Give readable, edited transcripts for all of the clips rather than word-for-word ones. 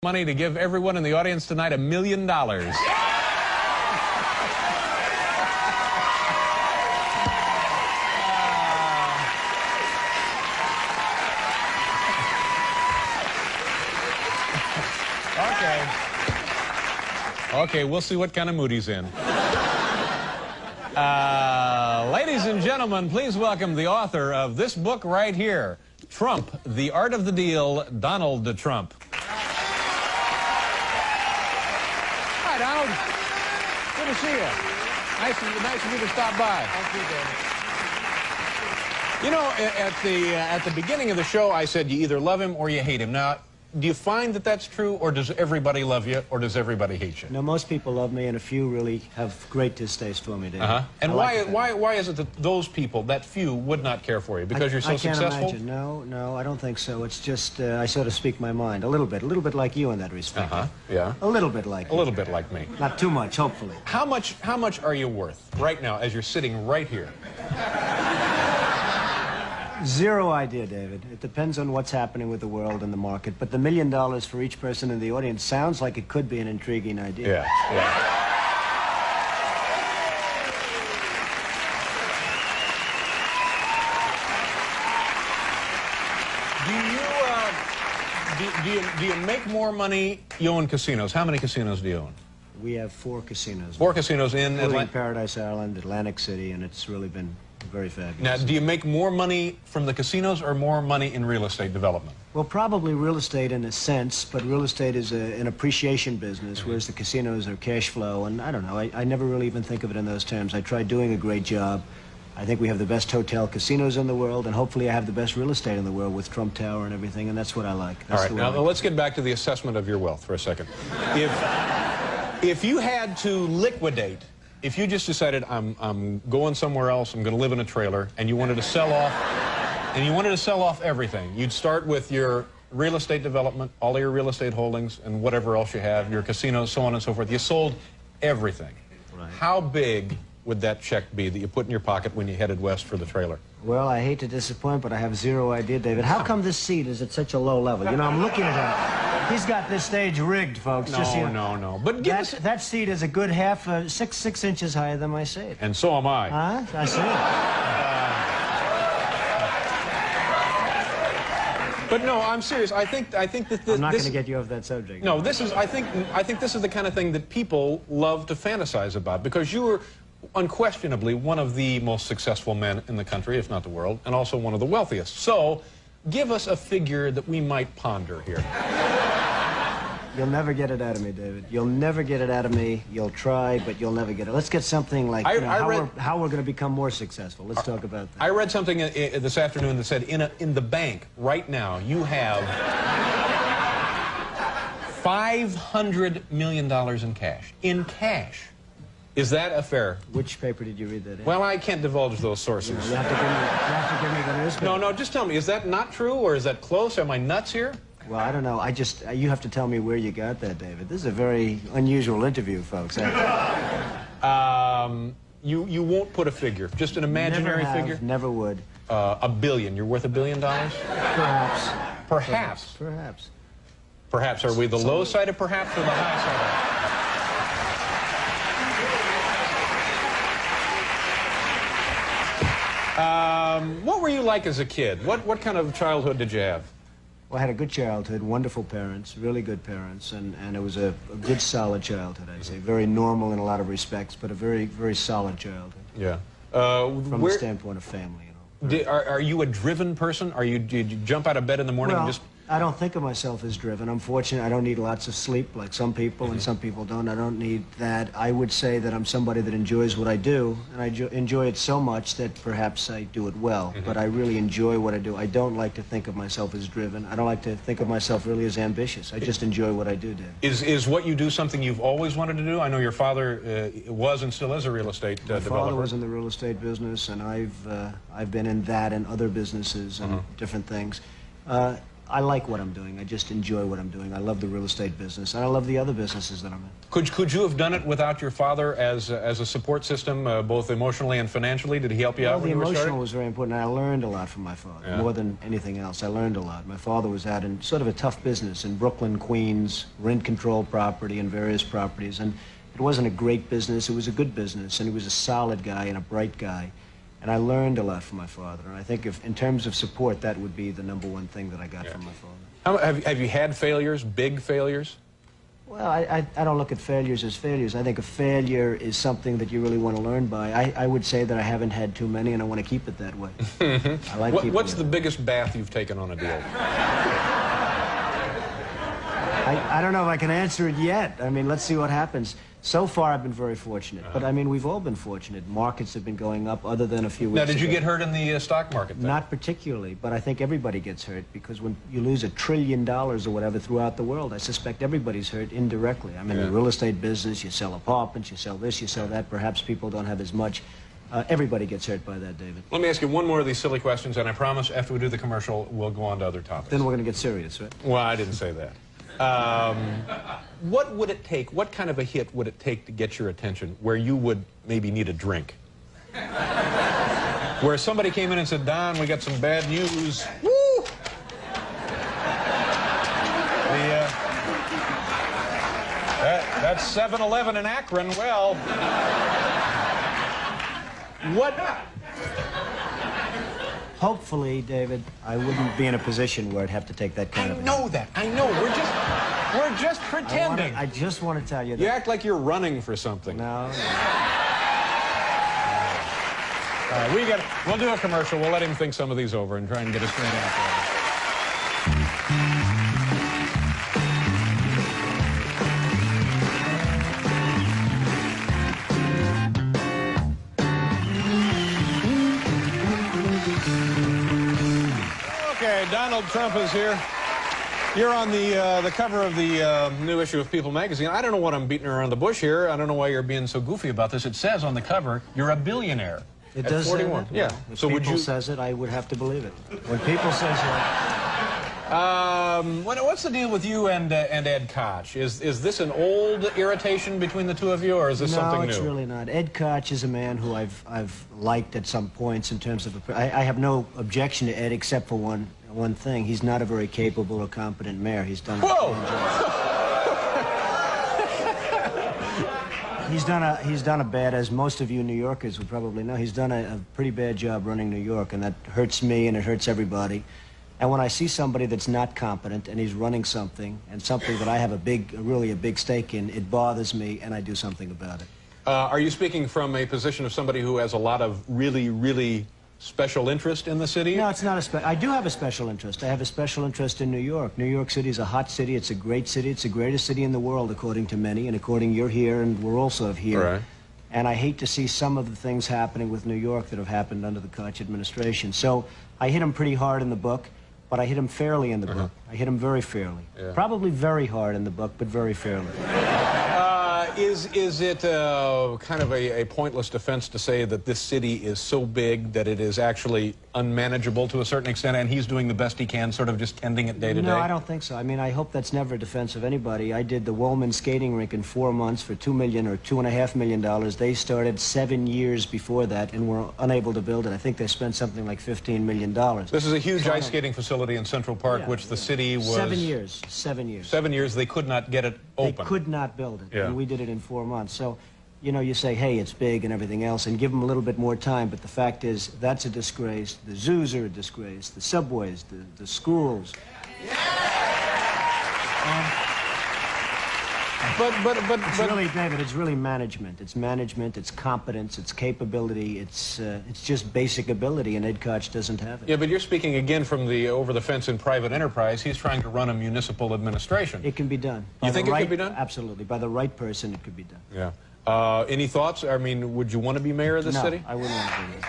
Money to give everyone in the audience tonight $1 million. Okay, we'll see what kind of mood he's in. Ladies and gentlemen, please welcome the author of this book right here, Trump, The Art of the Deal, Donald Trump. Hi, Donald. Good to see you. Nice of you to stop by. Thank you, David. You know, at the beginning of the show, I said you either love him or you hate him. Now, do you find that that's true, or does everybody love you, or does everybody hate you? No, most people love me, and a few really have great distaste for me, David. And why is it that those people, that few, would not care for you? Because you're so successful? I can't imagine. No, I don't think so. It's just I sort of speak my mind a little bit like you in that respect. Yeah. A little bit like you. A little bit like me. Not too much, hopefully. How much are you worth right now, as you're sitting right here? Zero idea, David. It depends on what's happening with the world and the market. But the $1 million for each person in the audience sounds like it could be an intriguing idea. Yeah. Do you make more money? You own casinos. How many casinos do you own? We have 4 casinos. 4 casinos in Atlanta? Paradise Island, Atlantic City, and it's really been very fabulous. Now, do you make more money from the casinos or more money in real estate development? Well, probably real estate in a sense, but real estate is an appreciation business, whereas the casinos are cash flow, and I don't know, I never really even think of it in those terms. I try doing a great job. I think we have the best hotel casinos in the world, and hopefully I have the best real estate in the world with Trump Tower and everything, and that's what I like. All right, now let's get back to the assessment of your wealth for a second. If you had to liquidate, if you just decided I'm going somewhere else, I'm going to live in a trailer, and you wanted to sell off, everything, you'd start with your real estate development, all of your real estate holdings, and whatever else you have, your casinos, so on and so forth. You sold everything. Right. How big would that check be that you put in your pocket when you headed west for the trailer? Well, I hate to disappoint, but I have zero idea, David. How come this seat is at such a low level? You know, I'm looking at him. He's got this stage rigged, folks. No. But that seat is a good six inches higher than my seat. And so am I. Huh? I see. But no, I'm serious. I think that I'm not going to get you off that subject. No, this is. I think this is the kind of thing that people love to fantasize about, because you were unquestionably one of the most successful men in the country, if not the world, and also one of the wealthiest. So, give us a figure that we might ponder here. You'll never get it out of me, David. You'll never get it out of me. You'll try, but you'll never get it. Let's get something like how we're going to become more successful. Let's talk about that. I read something this afternoon that said in the bank right now you have $500 million in cash. In cash. Is that a fair? Which paper did you read that in? Well, I can't divulge those sources. You have to give me the newspaper. No, just tell me, is that not true, or is that close? Am I nuts here? Well, I don't know. You have to tell me where you got that, David. This is a very unusual interview, folks. You won't put a figure, just an imaginary figure? Never would. $1 billion. You're worth $1 billion? Perhaps. Perhaps. Perhaps. Are we the low side of perhaps or the high side of? What were you like as a kid? What kind of childhood did you have? Well, I had a good childhood, wonderful parents, really good parents, and it was a good, solid childhood, I'd say. Very normal in a lot of respects, but a very, very solid childhood. Yeah. From the standpoint of family, you know. Are you a driven person? Did you jump out of bed in the morning and just... I don't think of myself as driven. I'm fortunate. I don't need lots of sleep like some people, and some people don't. I don't need that. I would say that I'm somebody that enjoys what I do, and I enjoy it so much that perhaps I do it well. But I really enjoy what I do. I don't like to think of myself as driven. I don't like to think of myself really as ambitious. I just enjoy what I do, Dave. Is what you do something you've always wanted to do? I know your father was and still is a real estate developer. My father was in the real estate business, and I've been in that and other businesses and different things. I like what I'm doing. I just enjoy what I'm doing. I love the real estate business, and I love the other businesses that I'm in. Could you have done it without your father as a support system, both emotionally and financially? Did he help you out when you were starting? The emotional was very important, and I learned a lot from my father, more than anything else. I learned a lot. My father was out in sort of a tough business in Brooklyn, Queens, rent-controlled property and various properties, and it wasn't a great business. It was a good business, and he was a solid guy and a bright guy. And I learned a lot from my father, and I think in terms of support, that would be the #1 thing that I got from my father. Have you had failures, big failures? Well, I don't look at failures as failures. I think a failure is something that you really want to learn by. I would say that I haven't had too many, and I want to keep it that way. I like What's the biggest bath you've taken on a deal? I don't know if I can answer it yet. I mean, let's see what happens. So far, I've been very fortunate. But, I mean, we've all been fortunate. Markets have been going up, other than a few weeks ago. Now, did you get hurt in the stock market then? Not particularly, but I think everybody gets hurt, because when you lose $1 trillion or whatever throughout the world, I suspect everybody's hurt indirectly. I'm in the real estate business. You sell apartments, you sell this, you sell that. Perhaps people don't have as much. Everybody gets hurt by that, David. Let me ask you one more of these silly questions, and I promise after we do the commercial, we'll go on to other topics. Then we're going to get serious, right? Well, I didn't say that. What would it take, what kind of a hit would it take to get your attention where you would maybe need a drink? Where somebody came in and said, Don, we got some bad news. Woo! That's 7-Eleven in Akron. Well, what? Hopefully, David, I wouldn't be in a position where I'd have to take that kind of a hit. I know that. I know. We're just pretending. I just want to tell you that. You act like you're running for something. No. All right, we'll do a commercial. We'll let him think some of these over and try and get a straight answer. Okay, Donald Trump is here. You're on the cover of the new issue of People magazine. I don't know what I'm beating around the bush here. I don't know why you're being so goofy about this. It says on the cover, you're a billionaire. It does say that? Yeah. Well, if so people says it, I would have to believe it. When people says that. What's the deal with you and Ed Koch? Is this an old irritation between the two of you, or is this something new? No, it's really not. Ed Koch is a man who I've liked at some points in terms of I have no objection to Ed except for one thing. He's not a very capable or competent mayor. He's done. Whoa! He's done a bad, as most of you New Yorkers would probably know. He's done a pretty bad job running New York, and that hurts me and it hurts everybody. And when I see somebody that's not competent and he's running something, and something that I have really a big stake in, it bothers me, and I do something about it. Are you speaking from a position of somebody who has a lot of really, really special interest in the city? No, it's not I do have a special interest. I have a special interest in New York. New York City is a hot city. It's a great city. It's the greatest city in the world, according to many, and according you're here, and we're also here. Right. And I hate to see some of the things happening with New York that have happened under the Koch administration. So I hit him pretty hard in the book, but I hit him fairly in the book. I hit him very fairly. Yeah. Probably very hard in the book, but very fairly. Is it kind of a pointless defense to say that this city is so big that it is actually unmanageable to a certain extent, and he's doing the best he can, sort of just tending it day to day? No, I don't think so. I mean, I hope that's never a defense of anybody. I did the Woolman skating rink in 4 months for $2 million or $2.5 million. They started 7 years before that and were unable to build it. I think they spent something like $15 million. This is a huge ice skating facility in Central Park, which the city was... 7 years. 7 years. 7 years, they could not get it open. They could not build it, and we did it in 4 months. So, you know, you say, hey, it's big and everything else, and give them a little bit more time, but the fact is, that's a disgrace. The zoos are a disgrace. The subways, the schools. But really, David, it's really management. It's management, it's competence, it's capability, it's just basic ability, and Ed Koch doesn't have it. Yeah, but you're speaking again from the over-the-fence in private enterprise. He's trying to run a municipal administration. It can be done. You think it could be done? Absolutely. By the right person, it could be done. Yeah. Any thoughts? I mean, would you want to be mayor of this city? No, I wouldn't want to be mayor.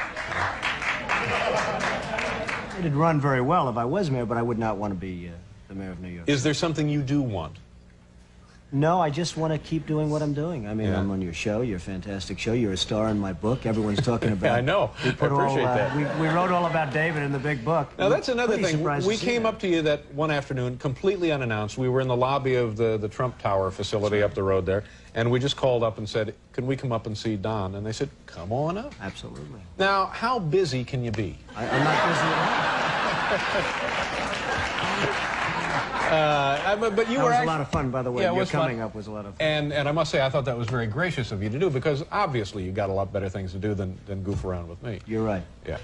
It'd run very well if I was mayor, but I would not want to be the mayor of New York. Is there something you do want? No, I just want to keep doing what I'm doing. I mean, Yeah. I'm on your show. You're a fantastic show. You're a star in my book. Everyone's talking about. Yeah, I know. We I appreciate that. We wrote all about David in the big book. Now, that's another Pretty thing. surprised We to see came that. up to you that one afternoon, completely unannounced. We were in the lobby of the Trump Tower facility up the road there, and we just called up and said, can we come up and see Don? And they said, come on up. Absolutely. Now, how busy can you be? I'm not busy at But you all. were That was a lot of fun, by the way. Yeah, it Your was fun. coming up was a lot of fun. And I must say, I thought that was very gracious of you to do, because obviously you got a lot better things to do than goof around with me. You're right. Yeah.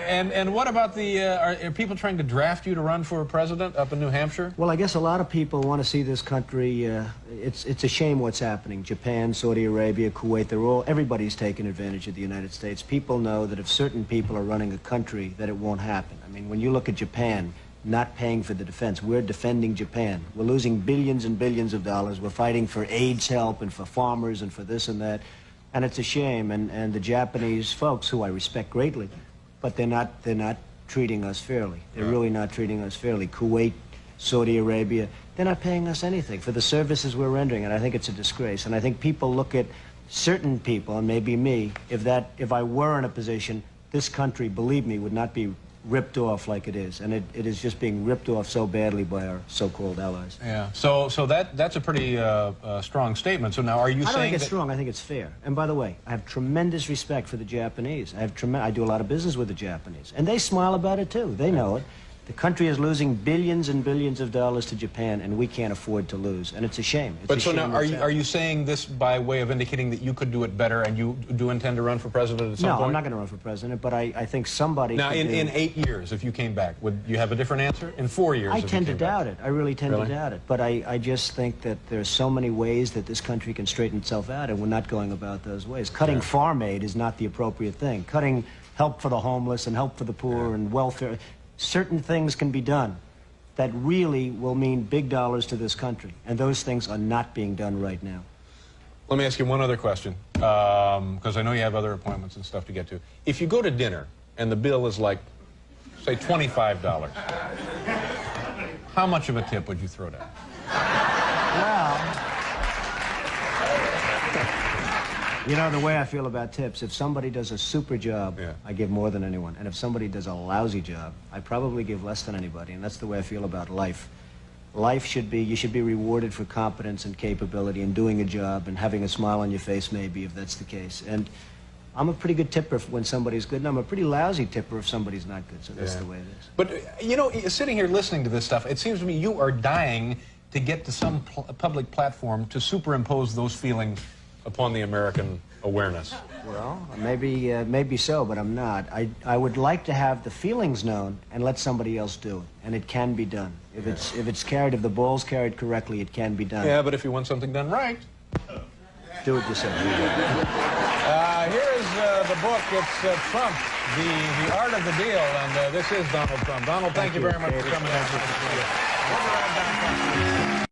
And what about the, are people trying to draft you to run for president up in New Hampshire? Well, I guess a lot of people want to see this country. It's a shame what's happening. Japan, Saudi Arabia, Kuwait, everybody's taking advantage of the United States. People know that if certain people are running a country, that it won't happen. I mean, when you look at Japan, not paying for the defense, we're defending Japan. We're losing billions and billions of dollars. We're fighting for AIDS help and for farmers and for this and that. And it's a shame. And the Japanese folks, who I respect greatly, but they're not treating us fairly. They're really not treating us fairly. Kuwait, Saudi Arabia, they're not paying us anything for the services we're rendering, and I think it's a disgrace. And I think people look at certain people, and maybe me, if I were in a position, this country, believe me, would not be ripped off like it is. And it is just being ripped off so badly by our so-called allies. Yeah. So that's a pretty strong statement. So now, are you I don't saying think it's that... strong. I think it's fair. And by the way, I have tremendous respect for the Japanese. I do a lot of business with the Japanese, and they smile about it too. They know it. The country is losing billions and billions of dollars to Japan, and we can't afford to lose. And it's a shame. It's But a so shame now, what's are happening. you saying this by way of indicating that you could do it better, and you do intend to run for president at some point? No, I'm not going to run for president, but I think somebody. Now, could in do- 8 years, if you came back, would you have a different answer? In 4 years, I if you tend to came back? doubt it. I really tend Really? to doubt it. But I just think that there's so many ways that this country can straighten itself out, and we're not going about those ways. Cutting farm aid is not the appropriate thing. Cutting help for the homeless and help for the poor and welfare. Certain things can be done that really will mean big dollars to this country, and those things are not being done right now. Let me ask you one other question, because I know you have other appointments and stuff to get to. If you go to dinner and the bill is like, say, $25, how much of a tip would you throw down? Well, you know, the way I feel about tips, if somebody does a super job, Yeah. I give more than anyone. And if somebody does a lousy job, I probably give less than anybody. And that's the way I feel about life. Life should be, you should be rewarded for competence and capability and doing a job and having a smile on your face, maybe, if that's the case. And I'm a pretty good tipper when somebody's good, and I'm a pretty lousy tipper if somebody's not good. So that's the way it is. But, you know, sitting here listening to this stuff, it seems to me you are dying to get to some public platform to superimpose those feelings upon the American awareness. Well, maybe so, but I'm not. I would like to have the feelings known and let somebody else do it, and it can be done. If it's carried, if the ball's carried correctly, it can be done. Yeah, but if you want something done right. Do it yourself. Here is the book. It's Trump, the Art of the Deal, and this is Donald Trump. Donald, thank you very much for coming out. We'll be right back.